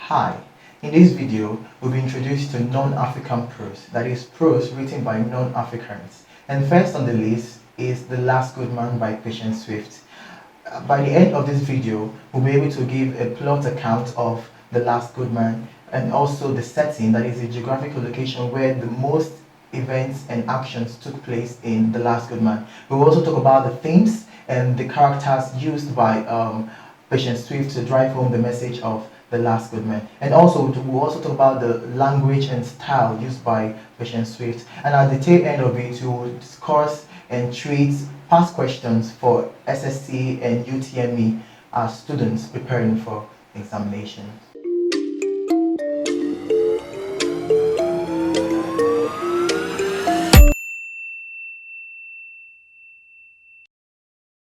Hi, in this video, we'll be introduced to non-African prose, that is prose written by non-Africans. And first on the list is The Last Goodman by Patience Swift. By the end of this video, we'll be able to give a plot account of The Last Goodman and also the setting, that is the geographical location where the most events and actions took place in The Last Goodman. We'll also talk about the themes and the characters used by Patience Swift to drive home the message of The Last Goodman. And also, we'll also talk about the language and style used by Patience Swift. And at the tail end of it, we will discuss and treat past questions for SSC and UTME as students preparing for examinations.